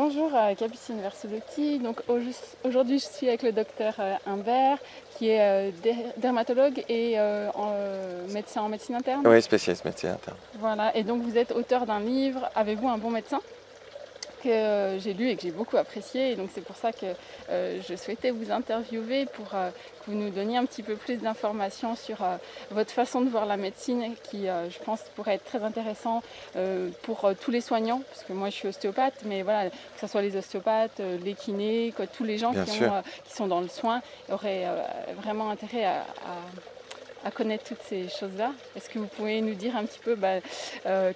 Bonjour, Capucine Verselotti. Donc aujourd'hui, je suis avec le docteur Humbert, qui est dermatologue et médecin en médecine interne. Oui, spécialiste médecine interne. Voilà, et donc vous êtes auteur d'un livre, Avez-vous un bon médecin ? Que j'ai lu et que j'ai beaucoup apprécié, et donc c'est pour ça que je souhaitais vous interviewer pour que vous nous donniez un petit peu plus d'informations sur votre façon de voir la médecine qui je pense pourrait être très intéressant pour tous les soignants, parce que moi je suis ostéopathe, mais voilà, que ce soit les ostéopathes, les kinés, tous les gens qui sont dans le soin auraient vraiment intérêt à connaître toutes ces choses-là. Est-ce que vous pouvez nous dire un petit peu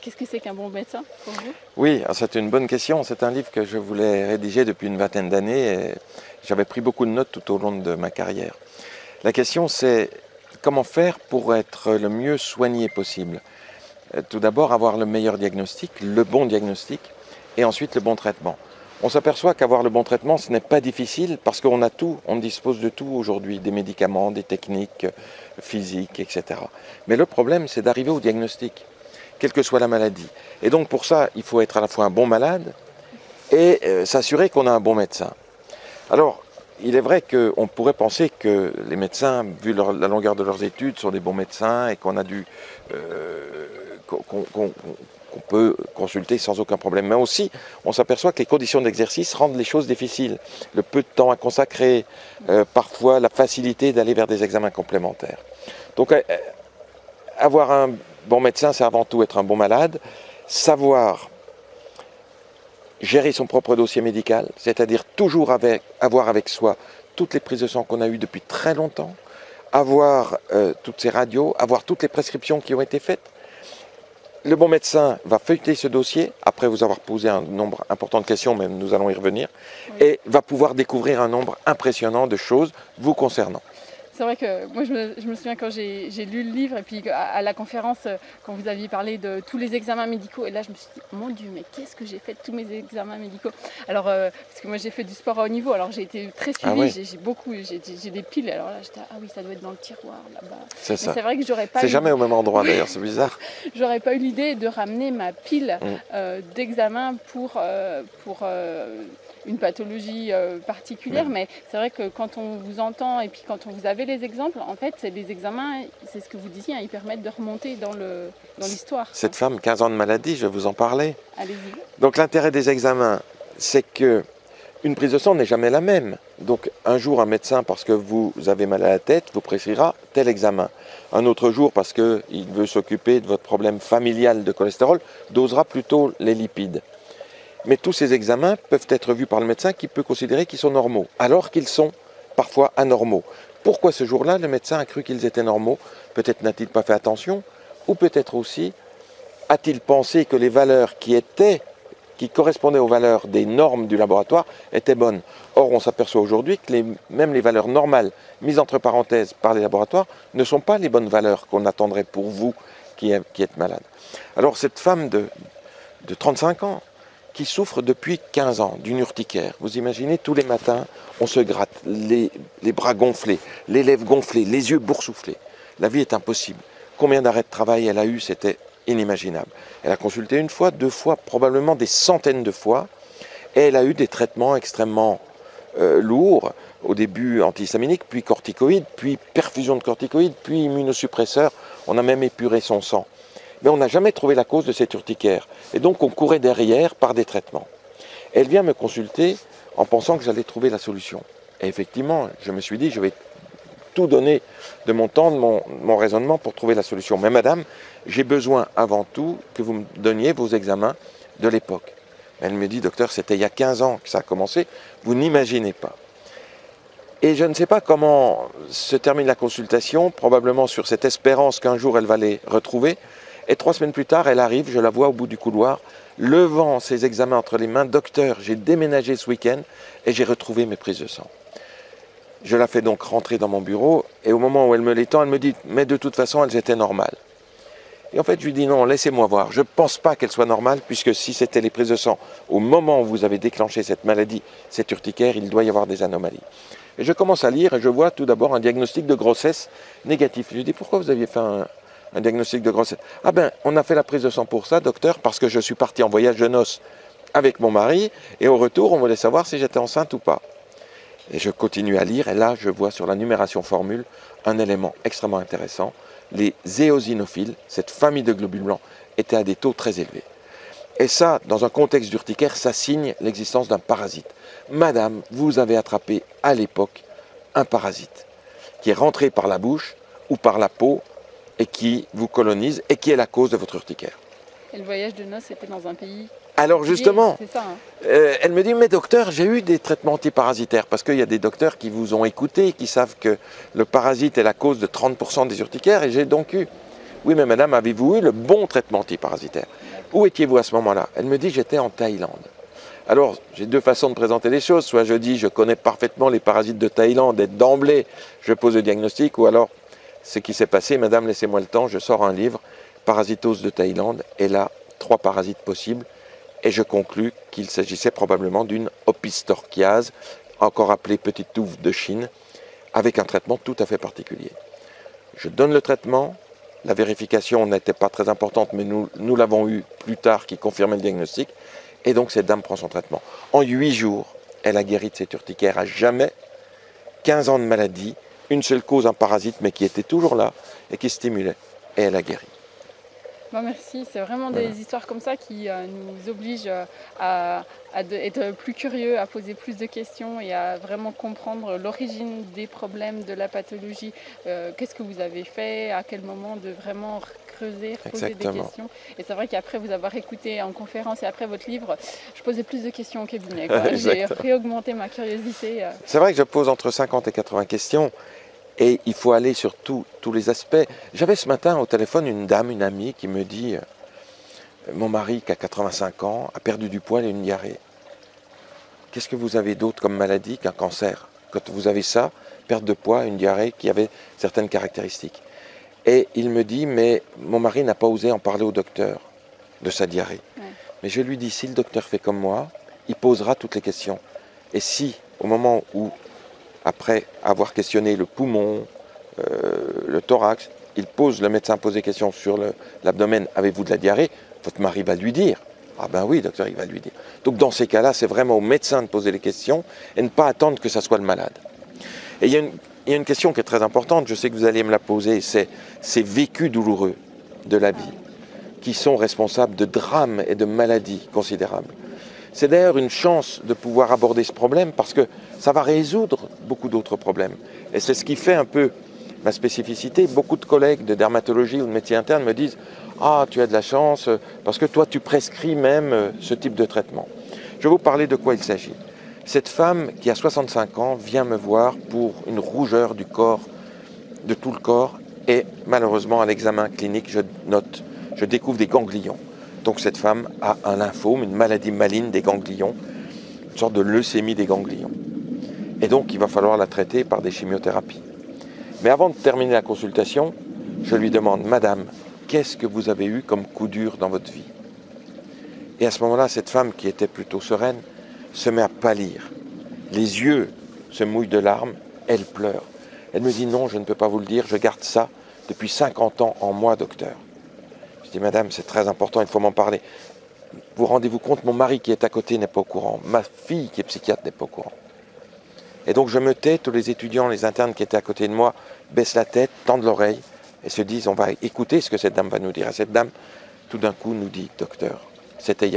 qu'est-ce que c'est qu'un bon médecin pour vous ? Oui, c'est une bonne question. C'est un livre que je voulais rédiger depuis une vingtaine d'années et j'avais pris beaucoup de notes tout au long de ma carrière. La question, c'est comment faire pour être le mieux soigné possible. Tout d'abord, avoir le meilleur diagnostic, le bon diagnostic, et ensuite le bon traitement. On s'aperçoit qu'avoir le bon traitement, ce n'est pas difficile parce qu'on a tout, on dispose de tout aujourd'hui, des médicaments, des techniques physiques, etc. Mais le problème, c'est d'arriver au diagnostic, quelle que soit la maladie. Et donc pour ça, il faut être à la fois un bon malade et s'assurer qu'on a un bon médecin. Alors, il est vrai qu'on pourrait penser que les médecins, vu la longueur de leurs études, sont des bons médecins et qu'on a dû... qu'on peut consulter sans aucun problème. Mais aussi, on s'aperçoit que les conditions d'exercice rendent les choses difficiles. Le peu de temps à consacrer, parfois la facilité d'aller vers des examens complémentaires. Donc, avoir un bon médecin, c'est avant tout être un bon malade, savoir gérer son propre dossier médical, c'est-à-dire toujours avoir avec soi toutes les prises de sang qu'on a eues depuis très longtemps, avoir toutes ces radios, avoir toutes les prescriptions qui ont été faites. Le bon médecin va feuilleter ce dossier, après vous avoir posé un nombre important de questions, mais nous allons y revenir, et va pouvoir découvrir un nombre impressionnant de choses vous concernant. C'est vrai que moi je me souviens quand j'ai lu le livre et puis à la conférence quand vous aviez parlé de tous les examens médicaux, et là je me suis dit mon Dieu, mais qu'est-ce que j'ai fait de tous mes examens médicaux. Alors parce que moi j'ai fait du sport à haut niveau, alors j'ai été très suivie, j'ai des piles, alors là j'étais ah oui, ça doit être dans le tiroir là-bas. C'est ça. C'est vrai que j'aurais pas c'est jamais au même endroit d'ailleurs, c'est bizarre. J'aurais pas eu l'idée de ramener ma pile d'examens pour une pathologie particulière, mais c'est vrai que quand on vous entend et puis quand on vous avez les exemples, en fait, les examens, c'est ce que vous disiez, ils permettent de remonter dans l'histoire. Cette femme, 15 ans de maladie, je vais vous en parler. Allez-y. Donc l'intérêt des examens, c'est que une prise de sang n'est jamais la même. Donc un jour, un médecin, parce que vous avez mal à la tête, vous prescrira tel examen. Un autre jour, parce qu'il veut s'occuper de votre problème familial de cholestérol, dosera plutôt les lipides. Mais tous ces examens peuvent être vus par le médecin qui peut considérer qu'ils sont normaux, alors qu'ils sont parfois anormaux. Pourquoi ce jour-là, le médecin a cru qu'ils étaient normaux? Peut-être n'a-t-il pas fait attention, ou peut-être aussi a-t-il pensé que les valeurs qui correspondaient aux valeurs des normes du laboratoire étaient bonnes. Or, on s'aperçoit aujourd'hui que même les valeurs normales, mises entre parenthèses par les laboratoires, ne sont pas les bonnes valeurs qu'on attendrait pour vous qui êtes malade. Alors, cette femme de 35 ans, qui souffre depuis 15 ans d'une urticaire. Vous imaginez, tous les matins, on se gratte, les bras gonflés, les lèvres gonflées, les yeux boursouflés. La vie est impossible. Combien d'arrêts de travail elle a eu, c'était inimaginable. Elle a consulté une fois, deux fois, probablement des centaines de fois, et elle a eu des traitements extrêmement lourds, au début antihistaminiques, puis corticoïdes, puis perfusion de corticoïdes, puis immunosuppresseurs. On a même épuré son sang. Mais on n'a jamais trouvé la cause de cette urticaire. Et donc on courait derrière par des traitements. Elle vient me consulter en pensant que j'allais trouver la solution. Et effectivement, je me suis dit, je vais tout donner de mon temps, de mon raisonnement pour trouver la solution. Mais madame, j'ai besoin avant tout que vous me donniez vos examens de l'époque. Elle me dit, docteur, c'était il y a 15 ans que ça a commencé, vous n'imaginez pas. Et je ne sais pas comment se termine la consultation, probablement sur cette espérance qu'un jour elle va les retrouver. Et 3 semaines plus tard, elle arrive, je la vois au bout du couloir, levant ses examens entre les mains. Docteur, j'ai déménagé ce week-end et j'ai retrouvé mes prises de sang. Je la fais donc rentrer dans mon bureau et au moment où elle me les tend, elle me dit « mais de toute façon, elles étaient normales ». Et en fait, je lui dis « non, laissez-moi voir, je ne pense pas qu'elles soient normales puisque si c'était les prises de sang au moment où vous avez déclenché cette maladie, cette urticaire, il doit y avoir des anomalies ». Et je commence à lire et je vois tout d'abord un diagnostic de grossesse négatif. Je lui dis « pourquoi vous aviez fait un diagnostic de grossesse. Ah ben, on a fait la prise de sang pour ça, docteur, parce que je suis parti en voyage de noces avec mon mari, et au retour, on voulait savoir si j'étais enceinte ou pas. Et je continue à lire, et là, je vois sur la numération formule un élément extrêmement intéressant. Les éosinophiles, cette famille de globules blancs, étaient à des taux très élevés. Et ça, dans un contexte d'urticaire, ça signe l'existence d'un parasite. Madame, vous avez attrapé à l'époque un parasite qui est rentré par la bouche ou par la peau et qui vous colonise et qui est la cause de votre urticaire. Et le voyage de noces, c'était dans un pays... Alors justement, c'est ça, hein. Elle me dit, mais docteur, j'ai eu des traitements antiparasitaires, parce qu'il y a des docteurs qui vous ont écouté, qui savent que le parasite est la cause de 30% des urticaires, et j'ai donc eu. Oui, mais madame, avez-vous eu le bon traitement antiparasitaire? Où étiez-vous à ce moment-là? Elle me dit, j'étais en Thaïlande. Alors, j'ai deux façons de présenter les choses. Soit je dis, je connais parfaitement les parasites de Thaïlande, et d'emblée, je pose le diagnostic, ou alors, ce qui s'est passé, madame, laissez-moi le temps, je sors un livre, Parasitose de Thaïlande, et là, 3 parasites possibles, et je conclus qu'il s'agissait probablement d'une opistorchiase, encore appelée petite touffe de Chine, avec un traitement tout à fait particulier. Je donne le traitement, la vérification n'était pas très importante, mais nous l'avons eu plus tard qui confirmait le diagnostic, et donc cette dame prend son traitement. En 8 jours, elle a guéri de cette urticaire à jamais, 15 ans de maladie, une seule cause, un parasite, mais qui était toujours là et qui stimulait, et elle a guéri. Bon, merci, c'est vraiment des histoires comme ça qui nous obligent à être plus curieux, à poser plus de questions et à vraiment comprendre l'origine des problèmes de la pathologie. Qu'est-ce que vous avez fait, à quel moment, de vraiment creuser, poser des questions. Et c'est vrai qu'après vous avoir écouté en conférence et après votre livre, je posais plus de questions au cabinet. J'ai réaugmenté ma curiosité. C'est vrai que je pose entre 50 et 80 questions. Et il faut aller sur tous les aspects. J'avais ce matin au téléphone une dame, une amie, qui me dit « Mon mari, qui a 85 ans, a perdu du poids et une diarrhée. Qu'est-ce que vous avez d'autre comme maladie qu'un cancer? Quand vous avez ça, perte de poids, une diarrhée qui avait certaines caractéristiques. » Et il me dit « Mais mon mari n'a pas osé en parler au docteur de sa diarrhée. Ouais. Mais je lui dis, si le docteur fait comme moi, il posera toutes les questions. Et si, au moment où après avoir questionné le poumon, le thorax, le médecin pose des questions sur l'abdomen, avez-vous de la diarrhée? Votre mari va lui dire. Ah ben oui, docteur, il va lui dire. Donc dans ces cas-là, c'est vraiment au médecin de poser les questions et ne pas attendre que ça soit le malade. Et il y a une question qui est très importante, je sais que vous allez me la poser, c'est ces vécus douloureux de la vie qui sont responsables de drames et de maladies considérables. C'est d'ailleurs une chance de pouvoir aborder ce problème parce que ça va résoudre beaucoup d'autres problèmes. Et c'est ce qui fait un peu ma spécificité. Beaucoup de collègues de dermatologie ou de médecine interne me disent « Ah, tu as de la chance parce que toi, tu prescris même ce type de traitement. » Je vais vous parler de quoi il s'agit. Cette femme qui a 65 ans vient me voir pour une rougeur du corps, de tout le corps, et malheureusement, à l'examen clinique, je découvre des ganglions. Donc cette femme a un lymphome, une maladie maligne des ganglions, une sorte de leucémie des ganglions. Et donc il va falloir la traiter par des chimiothérapies. Mais avant de terminer la consultation, je lui demande « Madame, qu'est-ce que vous avez eu comme coup dur dans votre vie ?» Et à ce moment-là, cette femme qui était plutôt sereine se met à pâlir. Les yeux se mouillent de larmes, elle pleure. Elle me dit « Non, je ne peux pas vous le dire, je garde ça depuis 50 ans en moi, docteur. » Je dis, madame, c'est très important, il faut m'en parler. Vous rendez-vous compte, mon mari qui est à côté n'est pas au courant. Ma fille qui est psychiatre n'est pas au courant. Et donc je me tais, tous les étudiants, les internes qui étaient à côté de moi baissent la tête, tendent l'oreille et se disent, on va écouter ce que cette dame va nous dire. Et cette dame, tout d'un coup, nous dit, docteur, c'était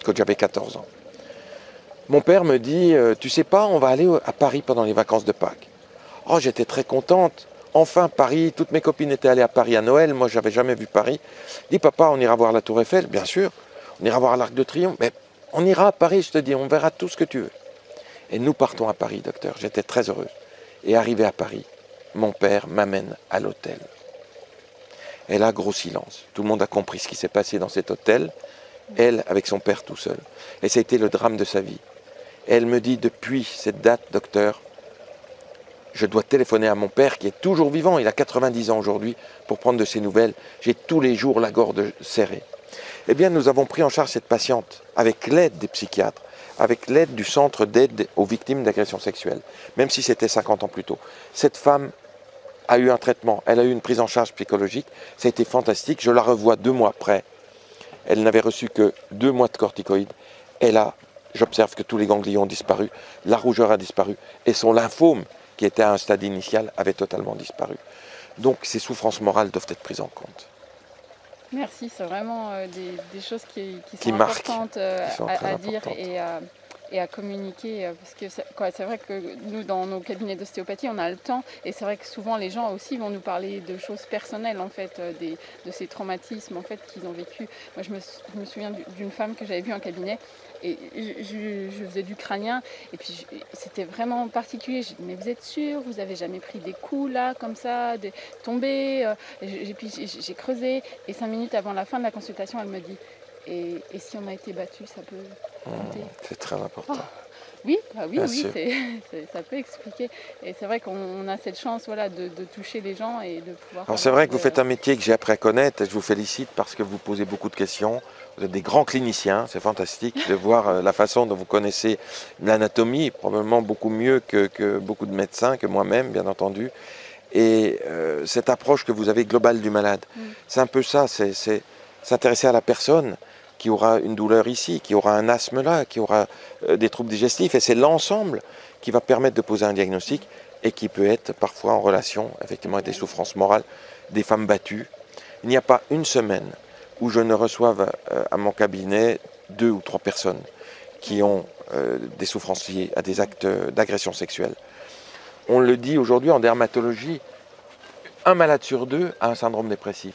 quand j'avais 14 ans. Mon père me dit, tu sais pas, on va aller à Paris pendant les vacances de Pâques. Oh, j'étais très contente. Enfin, Paris, toutes mes copines étaient allées à Paris à Noël, moi j'avais jamais vu Paris. Dis papa, on ira voir la Tour Eiffel, bien sûr, on ira voir l'Arc de Triomphe, mais on ira à Paris, je te dis, on verra tout ce que tu veux. Et nous partons à Paris, docteur, j'étais très heureuse. Et arrivé à Paris, mon père m'amène à l'hôtel. Et là, gros silence, tout le monde a compris ce qui s'est passé dans cet hôtel, elle avec son père tout seul. Et ça a été le drame de sa vie. Et elle me dit, depuis cette date, docteur, je dois téléphoner à mon père qui est toujours vivant, il a 90 ans aujourd'hui, pour prendre de ses nouvelles. J'ai tous les jours la gorge serrée. Eh bien, nous avons pris en charge cette patiente avec l'aide des psychiatres, avec l'aide du centre d'aide aux victimes d'agressions sexuelles, même si c'était 50 ans plus tôt. Cette femme a eu un traitement, elle a eu une prise en charge psychologique, ça a été fantastique. Je la revois 2 mois après. Elle n'avait reçu que 2 mois de corticoïdes. Et là, j'observe que tous les ganglions ont disparu, la rougeur a disparu, et son lymphome, qui était à un stade initial, avait totalement disparu. Donc ces souffrances morales doivent être prises en compte. Merci, c'est vraiment des choses qui Qui sont marquent, importantes qui sont très à dire importantes. et à communiquer. Parce que c'est vrai que nous, dans nos cabinets d'ostéopathie, on a le temps. Et c'est vrai que souvent, les gens aussi vont nous parler de choses personnelles, en fait, de ces traumatismes en fait, qu'ils ont vécu. Moi, je me souviens d'une femme que j'avais vue en cabinet. Et je faisais du crânien. Et puis, c'était vraiment particulier. Je dis, mais vous êtes sûr? Vous n'avez jamais pris des coups, là, comme ça, tombés? Et puis, j'ai creusé. Et 5 minutes avant la fin de la consultation, elle me dit et si on a été battu, ça peut compter. C'est très important. Oui, oui, sûr. ça peut expliquer. Et c'est vrai qu'on a cette chance voilà, de toucher les gens et de pouvoir... Alors c'est vrai que vous faites un métier que j'ai appris à connaître et je vous félicite parce que vous posez beaucoup de questions. Vous êtes des grands cliniciens, c'est fantastique de voir la façon dont vous connaissez l'anatomie, probablement beaucoup mieux que beaucoup de médecins, que moi-même, bien entendu. Et cette approche que vous avez globale du malade, c'est un peu ça, c'est s'intéresser à la personne qui aura une douleur ici, qui aura un asthme là, qui aura des troubles digestifs, et c'est l'ensemble qui va permettre de poser un diagnostic et qui peut être parfois en relation effectivement avec des souffrances morales, des femmes battues. Il n'y a pas une semaine où je ne reçoive à mon cabinet 2 ou 3 personnes qui ont des souffrances liées à des actes d'agression sexuelle. On le dit aujourd'hui en dermatologie, un malade sur 2 a un syndrome dépressif.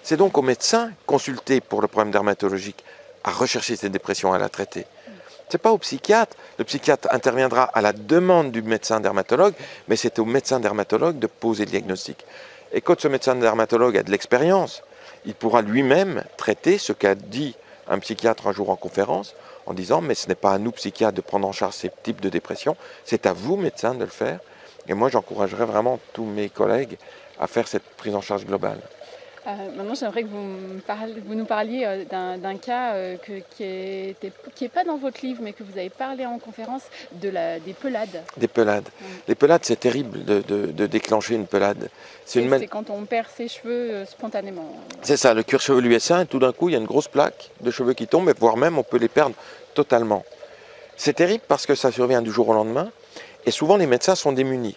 C'est donc au médecin consulté pour le problème dermatologique à rechercher cette dépression, à la traiter. Ce n'est pas au psychiatre. Le psychiatre interviendra à la demande du médecin dermatologue, mais c'est au médecin dermatologue de poser le diagnostic. Et quand ce médecin dermatologue a de l'expérience, il pourra lui-même traiter ce qu'a dit un psychiatre un jour en conférence, en disant « mais ce n'est pas à nous, psychiatres, de prendre en charge ces types de dépression, c'est à vous, médecins, de le faire ». Et moi, j'encouragerais vraiment tous mes collègues à faire cette prise en charge globale. Maintenant, j'aimerais que vous nous parliez d'un cas qui est pas dans votre livre, mais que vous avez parlé en conférence, des pelades. Des pelades. Les pelades, c'est terrible de déclencher une pelade. C'est quand on perd ses cheveux spontanément. C'est ça, le cuir chevelu est sain, et tout d'un coup, il y a une grosse plaque de cheveux qui tombe, et voire même, on peut les perdre totalement. C'est terrible parce que ça survient du jour au lendemain, et souvent, les médecins sont démunis.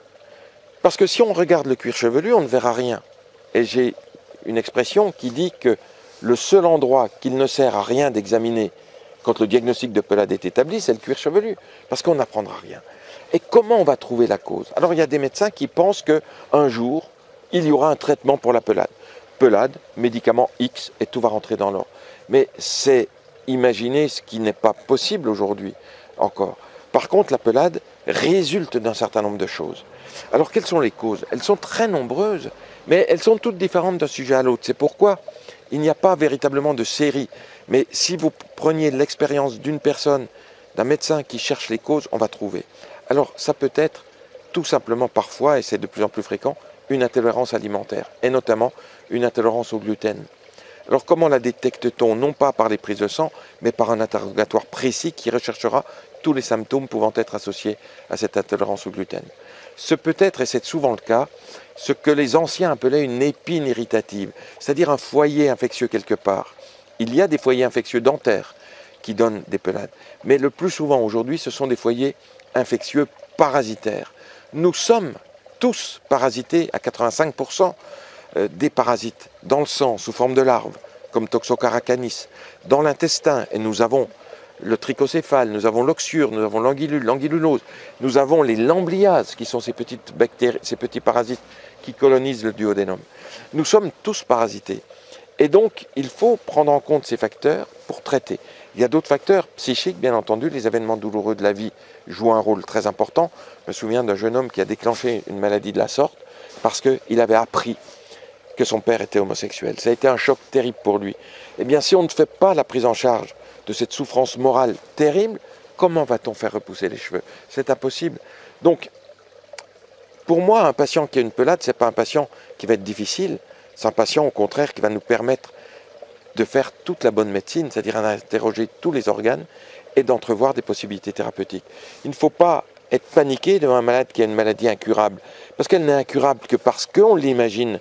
Parce que si on regarde le cuir chevelu, on ne verra rien. Et j'ai une expression qui dit que le seul endroit qu'il ne sert à rien d'examiner quand le diagnostic de pelade est établi, c'est le cuir chevelu, parce qu'on n'apprendra rien. Et comment on va trouver la cause? Alors il y a des médecins qui pensent qu'un jour, il y aura un traitement pour la pelade. Pelade, médicament X, et tout va rentrer dans l'ordre. Mais c'est imaginer ce qui n'est pas possible aujourd'hui encore. Par contre, la pelade résulte d'un certain nombre de choses. Alors quelles sont les causes? Elles sont très nombreuses, mais elles sont toutes différentes d'un sujet à l'autre. C'est pourquoi il n'y a pas véritablement de série. Mais si vous preniez l'expérience d'une personne, d'un médecin qui cherche les causes, on va trouver. Alors ça peut être tout simplement parfois, et c'est de plus en plus fréquent, une intolérance alimentaire, et notamment une intolérance au gluten. Alors comment la détecte-t-on? Non pas par les prises de sang, mais par un interrogatoire précis qui recherchera tous les symptômes pouvant être associés à cette intolérance au gluten. Ce peut être, et c'est souvent le cas, ce que les anciens appelaient une épine irritative, c'est-à-dire un foyer infectieux quelque part. Il y a des foyers infectieux dentaires qui donnent des pelades, mais le plus souvent aujourd'hui, ce sont des foyers infectieux parasitaires. Nous sommes tous parasités à 85%. Des parasites dans le sang sous forme de larves, comme Toxocaracanis, dans l'intestin, et nous avons le trichocéphale, nous avons l'oxure, nous avons l'anguillule, l'angululose, nous avons les lambliases, qui sont ces petites bactéries, ces petits parasites qui colonisent le duodénum. Nous sommes tous parasités. Et donc, il faut prendre en compte ces facteurs pour traiter. Il y a d'autres facteurs psychiques, bien entendu, les événements douloureux de la vie jouent un rôle très important. Je me souviens d'un jeune homme qui a déclenché une maladie de la sorte parce qu'il avait appris que son père était homosexuel. Ça a été un choc terrible pour lui. Eh bien, si on ne fait pas la prise en charge de cette souffrance morale terrible, comment va-t-on faire repousser les cheveux? C'est impossible. Donc, pour moi, un patient qui a une pelade, ce n'est pas un patient qui va être difficile, c'est un patient, au contraire, qui va nous permettre de faire toute la bonne médecine, c'est-à-dire d'interroger tous les organes et d'entrevoir des possibilités thérapeutiques. Il ne faut pas être paniqué devant un malade qui a une maladie incurable, parce qu'elle n'est incurable que parce qu'on l'imagine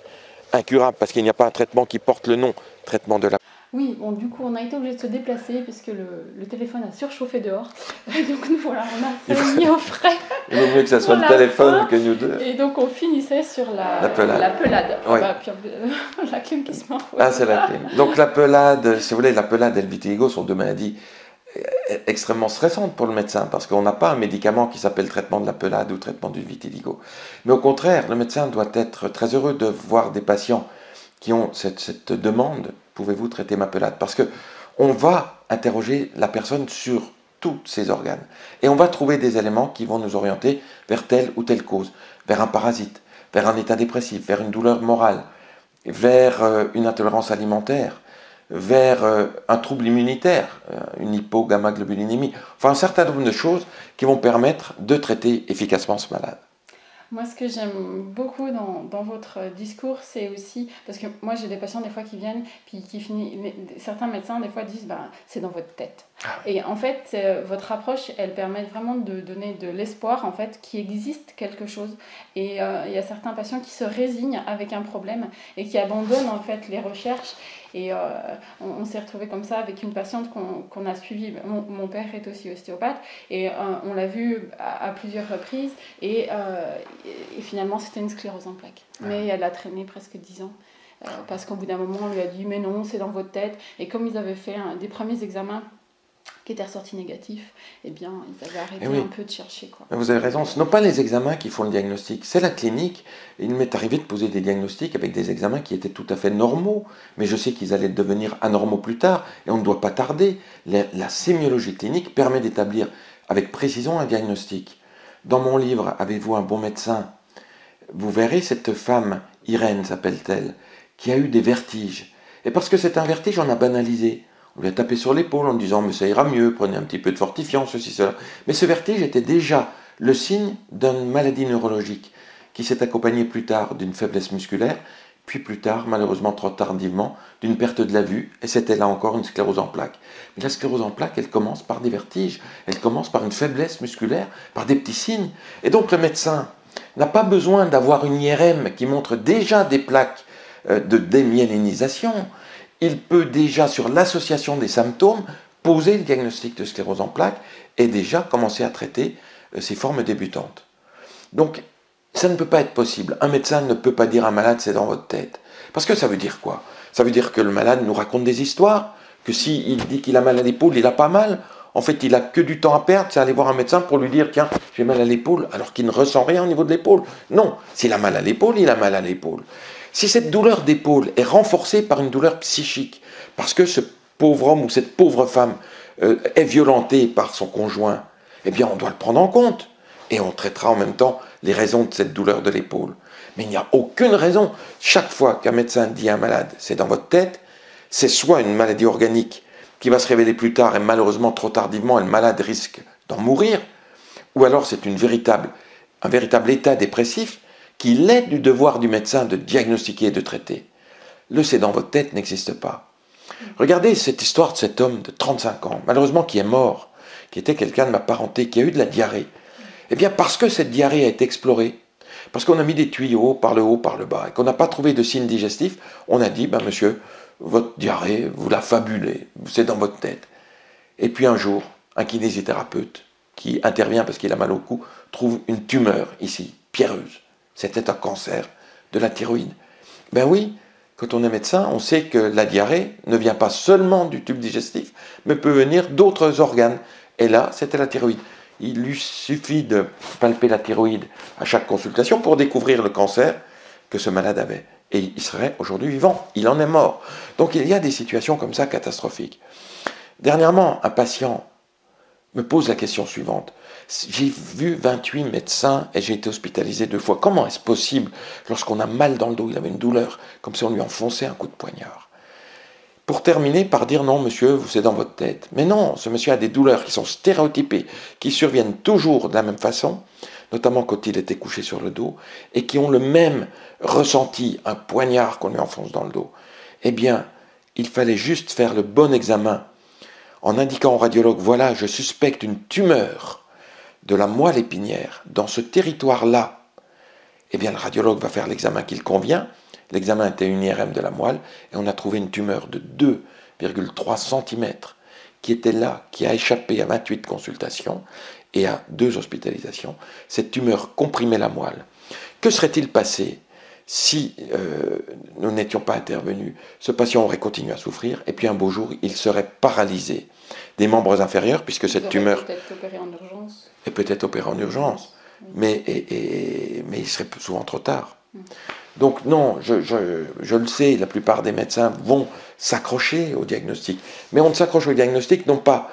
incurable, parce qu'il n'y a pas un traitement qui porte le nom traitement de la Oui, bon, du coup, on a été obligé de se déplacer puisque le téléphone a surchauffé dehors. Donc, nous, voilà, on a fait mis au frais. Il vaut mieux que ça soit le téléphone que nous deux. Et donc, on finissait sur la pelade. Oui. Ah bah, puis, la clim qui se marre. Ah, c'est la clim. Donc, la pelade, si vous voulez, la pelade et le vitiligo sont deux maladies extrêmement stressantes pour le médecin parce qu'on n'a pas un médicament qui s'appelle traitement de la pelade ou traitement du vitiligo. Mais au contraire, le médecin doit être très heureux de voir des patients qui ont cette demande, pouvez-vous traiter ma pelade? Parce que on va interroger la personne sur tous ses organes. Et on va trouver des éléments qui vont nous orienter vers telle ou telle cause, vers un parasite, vers un état dépressif, vers une douleur morale, vers une intolérance alimentaire, vers un trouble immunitaire, une hypogammaglobulinémie, enfin un certain nombre de choses qui vont permettre de traiter efficacement ce malade. Moi, ce que j'aime beaucoup dans votre discours, c'est aussi, parce que moi j'ai des patients des fois qui viennent, puis qui finissent, certains médecins des fois disent, c'est dans votre tête. Et en fait, votre approche, elle permet vraiment de donner de l'espoir, en fait, qu'il existe quelque chose. Et il y a certains patients qui se résignent avec un problème et qui abandonnent en fait les recherches. Et on s'est retrouvé comme ça avec une patiente qu'on a suivie. Mon père est aussi ostéopathe et on l'a vu à plusieurs reprises et finalement c'était une sclérose en plaques. Mais elle a traîné presque 10 ans parce qu'au bout d'un moment on lui a dit mais non, c'est dans votre tête. Et comme ils avaient fait des premiers examens qui étaient ressortis négatifs, eh bien, ils avaient arrêté un peu de chercher. Quoi. Vous avez raison, ce ne sont pas les examens qui font le diagnostic, c'est la clinique. Il m'est arrivé de poser des diagnostics avec des examens qui étaient tout à fait normaux, mais je sais qu'ils allaient devenir anormaux plus tard, et on ne doit pas tarder. La sémiologie clinique permet d'établir avec précision un diagnostic. Dans mon livre « Avez-vous un bon médecin ?», vous verrez cette femme, Irène s'appelle-t-elle, qui a eu des vertiges. Et parce que c'est un vertige, on a banalisé. On lui a tapé sur l'épaule en disant « mais ça ira mieux, prenez un petit peu de fortifiant, ceci, cela ». Mais ce vertige était déjà le signe d'une maladie neurologique qui s'est accompagnée plus tard d'une faiblesse musculaire, puis plus tard, malheureusement trop tardivement, d'une perte de la vue, et c'était là encore une sclérose en plaques. Mais la sclérose en plaques, elle commence par des vertiges, elle commence par une faiblesse musculaire, par des petits signes. Et donc le médecin n'a pas besoin d'avoir une IRM qui montre déjà des plaques de démyélinisation. Il peut déjà, sur l'association des symptômes, poser le diagnostic de sclérose en plaques et déjà commencer à traiter ces formes débutantes. Donc, ça ne peut pas être possible. Un médecin ne peut pas dire à un malade « c'est dans votre tête ». Parce que ça veut dire quoi? Ça veut dire que le malade nous raconte des histoires, que s'il dit qu'il a mal à l'épaule, il a pas mal. En fait, il a que du temps à perdre, c'est aller voir un médecin pour lui dire « tiens, j'ai mal à l'épaule », alors qu'il ne ressent rien au niveau de l'épaule. Non, s'il a mal à l'épaule, il a mal à l'épaule. Si cette douleur d'épaule est renforcée par une douleur psychique, parce que ce pauvre homme ou cette pauvre femme est violentée par son conjoint, eh bien on doit le prendre en compte. Et on traitera en même temps les raisons de cette douleur de l'épaule. Mais il n'y a aucune raison. Chaque fois qu'un médecin dit à un malade « c'est dans votre tête », c'est soit une maladie organique qui va se révéler plus tard et malheureusement trop tardivement, et le malade risque d'en mourir, ou alors c'est un véritable état dépressif qu'il est du devoir du médecin de diagnostiquer et de traiter. Le « c'est dans votre tête » n'existe pas. Regardez cette histoire de cet homme de 35 ans, malheureusement qui est mort, qui était quelqu'un de ma parenté, qui a eu de la diarrhée. Eh bien parce que cette diarrhée a été explorée, parce qu'on a mis des tuyaux par le haut, par le bas, et qu'on n'a pas trouvé de signes digestifs, on a dit, monsieur, votre diarrhée, vous la fabulez, c'est dans votre tête. Et puis un jour, un kinésithérapeute qui intervient parce qu'il a mal au cou, trouve une tumeur ici, pierreuse. C'était un cancer de la thyroïde. Ben oui, quand on est médecin, on sait que la diarrhée ne vient pas seulement du tube digestif, mais peut venir d'autres organes. Et là, c'était la thyroïde. Il lui suffit de palper la thyroïde à chaque consultation pour découvrir le cancer que ce malade avait. Et il serait aujourd'hui vivant. Il en est mort. Donc il y a des situations comme ça catastrophiques. Dernièrement, un patient me pose la question suivante. J'ai vu 28 médecins et j'ai été hospitalisé 2 fois. Comment est-ce possible lorsqu'on a mal dans le dos? Il avait une douleur, comme si on lui enfonçait un coup de poignard. Pour terminer par dire non, monsieur, c'est dans votre tête. Mais non, ce monsieur a des douleurs qui sont stéréotypées, qui surviennent toujours de la même façon, notamment quand il était couché sur le dos, et qui ont le même ressenti, un poignard qu'on lui enfonce dans le dos. Eh bien, il fallait juste faire le bon examen en indiquant au radiologue, voilà, je suspecte une tumeur de la moelle épinière dans ce territoire-là. Eh bien, le radiologue va faire l'examen qu'il convient. L'examen était une IRM de la moelle et on a trouvé une tumeur de 1,3 cm qui était là, qui a échappé à 28 consultations et à 2 hospitalisations. Cette tumeur comprimait la moelle. Que serait-il passé si nous n'étions pas intervenus? Ce patient aurait continué à souffrir et puis un beau jour, il serait paralysé des membres inférieurs puisque cette tumeur... Peut-être opéré en urgence. Et peut-être opéré en urgence, mais il serait souvent trop tard. Donc non, je le sais, la plupart des médecins vont s'accrocher au diagnostic, mais on ne s'accroche au diagnostic non pas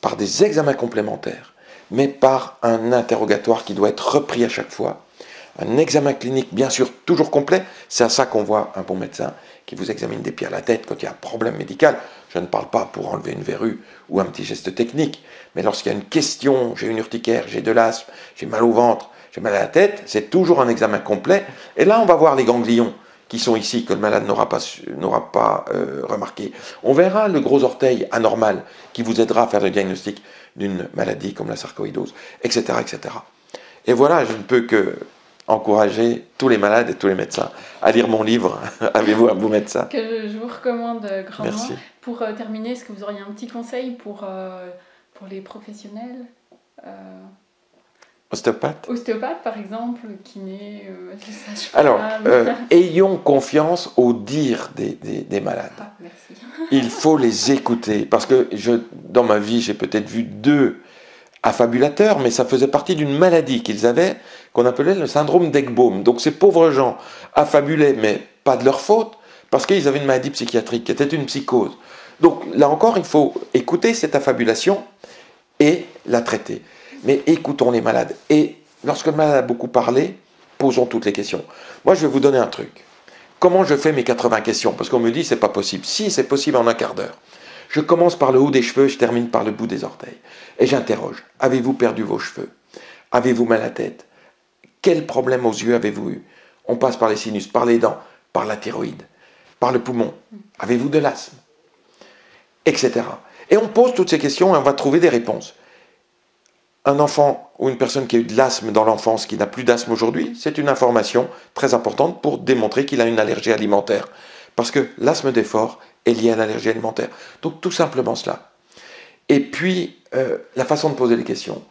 par des examens complémentaires, mais par un interrogatoire qui doit être repris à chaque fois, un examen clinique bien sûr toujours complet, c'est à ça qu'on voit un bon médecin qui vous examine des pieds à la tête quand il y a un problème médical. Je ne parle pas pour enlever une verrue ou un petit geste technique, mais lorsqu'il y a une question, j'ai une urticaire, j'ai de l'asthme, j'ai mal au ventre, j'ai mal à la tête, c'est toujours un examen complet. Et là, on va voir les ganglions qui sont ici, que le malade n'aura pas remarqué. On verra le gros orteil anormal qui vous aidera à faire le diagnostic d'une maladie comme la sarcoïdose, etc., etc. Et voilà, je ne peux que encourager tous les malades et tous les médecins à lire mon livre « Avez-vous un beau médecin ?» Que je vous recommande grandement. Merci. Pour terminer, est-ce que vous auriez un petit conseil pour les professionnels Ostéopathe. Ostéopathe, par exemple, kiné, Alors, ayons confiance au dire des malades. Ah, merci. Il faut les écouter, parce que dans ma vie, j'ai peut-être vu 2 affabulateurs, mais ça faisait partie d'une maladie qu'ils avaient, qu'on appelait le syndrome d'Egbaum. Donc ces pauvres gens affabulaient, mais pas de leur faute, parce qu'ils avaient une maladie psychiatrique, qui était une psychose. Donc là encore, il faut écouter cette affabulation et la traiter. Mais écoutons les malades. Et lorsque le malade a beaucoup parlé, posons toutes les questions. Moi, je vais vous donner un truc. Comment je fais mes 80 questions? Parce qu'on me dit, c'est pas possible. Si, c'est possible en un quart d'heure. Je commence par le haut des cheveux, je termine par le bout des orteils. Et j'interroge. Avez-vous perdu vos cheveux? Avez-vous mal à la tête? Quel problème aux yeux avez-vous eu? On passe par les sinus, par les dents, par la thyroïde, par le poumon. Avez-vous de l'asthme? Etc. Et on pose toutes ces questions et on va trouver des réponses. Un enfant ou une personne qui a eu de l'asthme dans l'enfance, qui n'a plus d'asthme aujourd'hui, c'est une information très importante pour démontrer qu'il a une allergie alimentaire. Parce que l'asthme d'effort est lié à l'allergie alimentaire. Donc tout simplement cela. Et puis, la façon de poser les questions.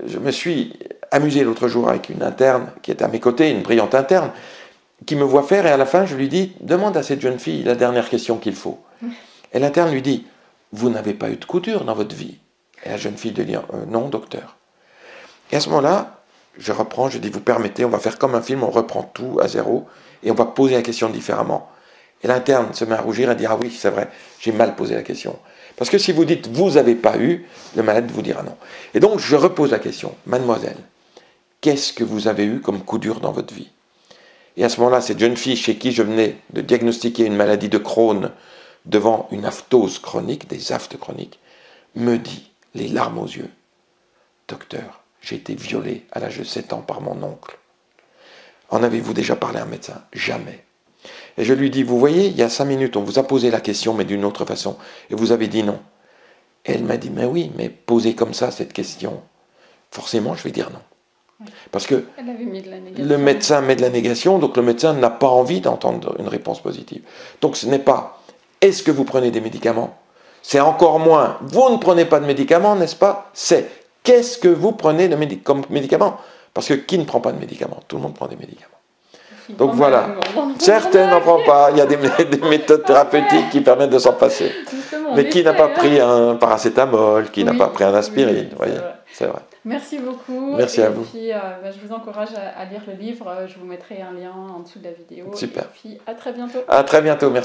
Je me suis amusé l'autre jour avec une interne qui est à mes côtés, une brillante interne, qui me voit faire et à la fin je lui dis « Demande à cette jeune fille la dernière question qu'il faut ». Et l'interne lui dit « Vous n'avez pas eu de coup dur dans votre vie ?» Et la jeune fille lui dit « Non, docteur ». Et à ce moment-là, je reprends, je dis « Vous permettez, on va faire comme un film, on reprend tout à zéro et on va poser la question différemment ». Et l'interne se met à rougir et dit « Ah oui, c'est vrai, j'ai mal posé la question ». Parce que si vous dites « Vous n'avez pas eu », le malade vous dira non. Et donc, je repose la question « Mademoiselle, qu'est-ce que vous avez eu comme coup dur dans votre vie ?» Et à ce moment-là, cette jeune fille chez qui je venais de diagnostiquer une maladie de Crohn devant une aphthose chronique, des aphtes chroniques, me dit, les larmes aux yeux, « Docteur, j'ai été violée à l'âge de 7 ans par mon oncle. En avez-vous déjà parlé à un médecin? Jamais. » Et je lui dis, vous voyez, il y a 5 minutes, on vous a posé la question, mais d'une autre façon, et vous avez dit non. Et elle m'a dit, mais oui, mais posez comme ça cette question, forcément, je vais dire non. Oui. Parce que le médecin met de la négation, donc le médecin n'a pas envie d'entendre une réponse positive. Donc ce n'est pas, est-ce que vous prenez des médicaments? C'est encore moins, vous ne prenez pas de médicaments, n'est-ce pas? C'est, qu'est-ce que vous prenez comme médicaments? Parce que qui ne prend pas de médicaments? Tout le monde prend des médicaments. Donc voilà, certains n'en prennent pas, il y a des méthodes thérapeutiques qui permettent de s'en passer. Mais qui n'a pas pris un paracétamol, qui n'a pas pris un aspirine, vous voyez, c'est vrai. Merci beaucoup. Merci à vous. Puis, je vous encourage à lire le livre, je vous mettrai un lien en dessous de la vidéo. Super. Et puis à très bientôt. À très bientôt, merci.